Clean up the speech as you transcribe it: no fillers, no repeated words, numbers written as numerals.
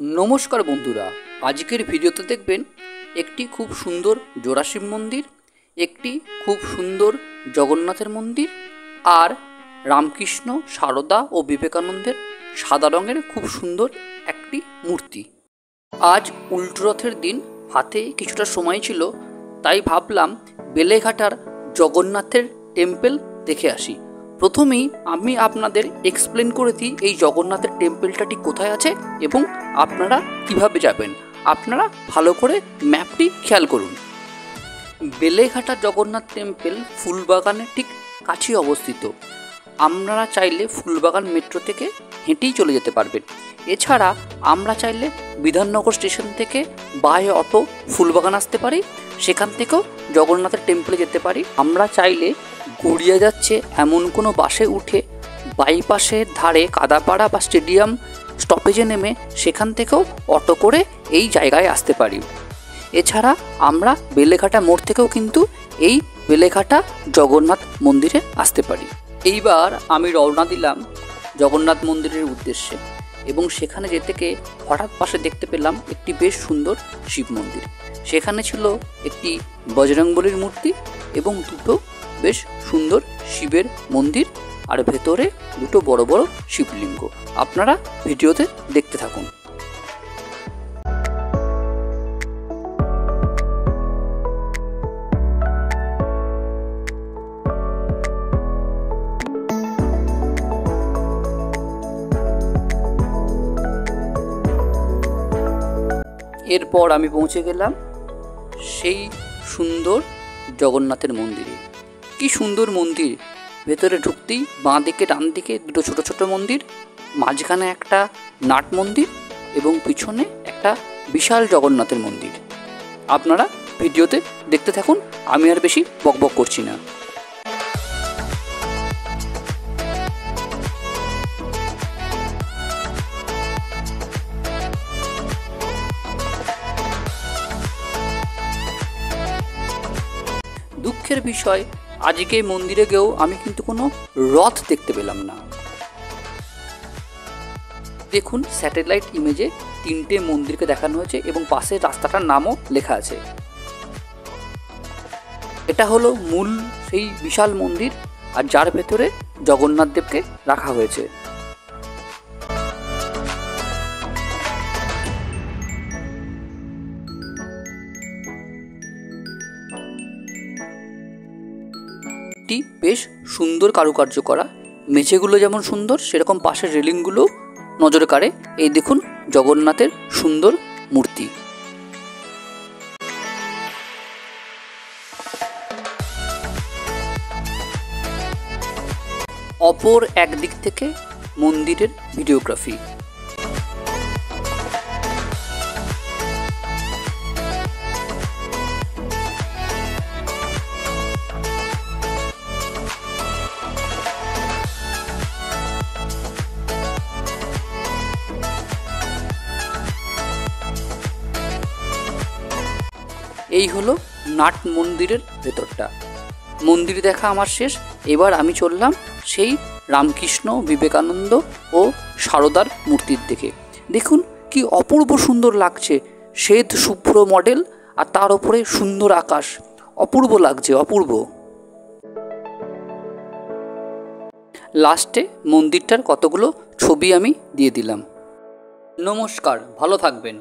नमस्कार बंधुरा आजकेर भिडियोते देखबेन एकटी खूब सुंदर जोड़ा शिव मंदिर, एकटी खूब सुंदर जगन्नाथेर मंदिर और रामकृष्ण शारदा और विवेकानंदेर सादा रंगेर खूब सुंदर एकटी मूर्ति। आज उल्टो रथेर दिन हाथे किछुटा समय छिलो, ताई भाबलाम बेलेघाटार जगन्नाथेर टेम्पल देखे आसि। प्रथमेई आमी आपनादेर एक्सप्लेन करे दिई एई जगन्नाथेर टेम्पलटा ठीक कोथाय आछे एबं आपनारा किभाबे जाबेन। आपनारा भालो करे मैपटी खेयाल करुन। बेलेघाटा जगन्नाथ टेम्पल फुलबागानेर ठीक काछेई अवस्थित। आपनारा चाइले फुलबागान मेट्रो थेके हेঁটেই चले जेते पारबेन। एछाड़ा आमरा चाइले विधाननगर स्टेशन थेके बाय अटो फुलबागान आसते पारी, सेखान थेकेও जगन्नाथेर टेम्पले जेते पारी। आमरा चाइले गड़िया जाच्छे एमन कोनो बासे उठे বাইপাসের धारे कादापाड़ा बा स्टेडियम स्टपेजे नेमे सेखान थेकेও अटो करे এই জায়গায় আসতে পারি। এছাড়া আমরা বেলেঘাটা মোড় থেকেও কিন্তু এই বেলেঘাটা জগন্নাথ মন্দিরে আসতে পারি। এইবার আমি রওনা দিলাম জগন্নাথ মন্দিরের উদ্দেশ্যে এবং সেখানে যেতে গিয়ে হঠাৎ পাশে দেখতে পেলাম একটি বেশ সুন্দর শিব মন্দির। সেখানে ছিল একটি বজরংবলীর মূর্তি এবং দুটো বেশ সুন্দর শিবের মন্দির আর ভেতরে দুটো বড় বড় শিবলিঙ্গ। আপনারা ভিডিওতে দেখতে থাকুন। এরপর আমি পৌঁছে গেলাম সেই সুন্দর জগন্নাথের মন্দিরে। কি সুন্দর মন্দির! ভেতরে ঢুকতেই বাঁ দিকে ডান দিকে দুটো ছোট ছোট মন্দির, মাঝখানে একটা নাট মন্দির এবং পিছনে একটা বিশাল জগন্নাথের মন্দির। আপনারা ভিডিওতে দেখতে থাকুন, আমি আর বেশি বকবক করছি না। দুঃখের বিষয় আজকে মন্দিরে গিয়েও আমি কিন্তু কোনো রথ দেখতে পেলাম না। দেখুন স্যাটেলাইট ইমেজে তিনটে মন্দিরকে দেখানো হয়েছে এবং পাশে রাস্তাটার নামও লেখা আছে। এটা হলো মূল সেই বিশাল মন্দির আর যার ভেতরে জগন্নাথ দেবকে রাখা হয়েছে। বেশ সুন্দর কারুকার্য করা, মেঝেগুলো যেমন সুন্দর সেরকম পাশের রেলিংগুলো নজরে কাড়ে। এই দেখুন জগন্নাথের সুন্দর মূর্তি। অপর একদিক থেকে মন্দিরের ভিডিওগ্রাফি। এই হলো নাট মন্দিরের ভেতরটা। মন্দির দেখা আমার শেষ। এবার আমি চললাম সেই রামকৃষ্ণ, বিবেকানন্দ ও সারদার মূর্তির দিকে। দেখুন কি অপূর্ব সুন্দর লাগছে, শ্বেত শুভ্র মডেল আর তার উপরে সুন্দর আকাশ, অপূর্ব লাগছে, অপূর্ব। লাস্টে মন্দিরটার কতগুলো ছবি আমি দিয়ে দিলাম। নমস্কার, ভালো থাকবেন।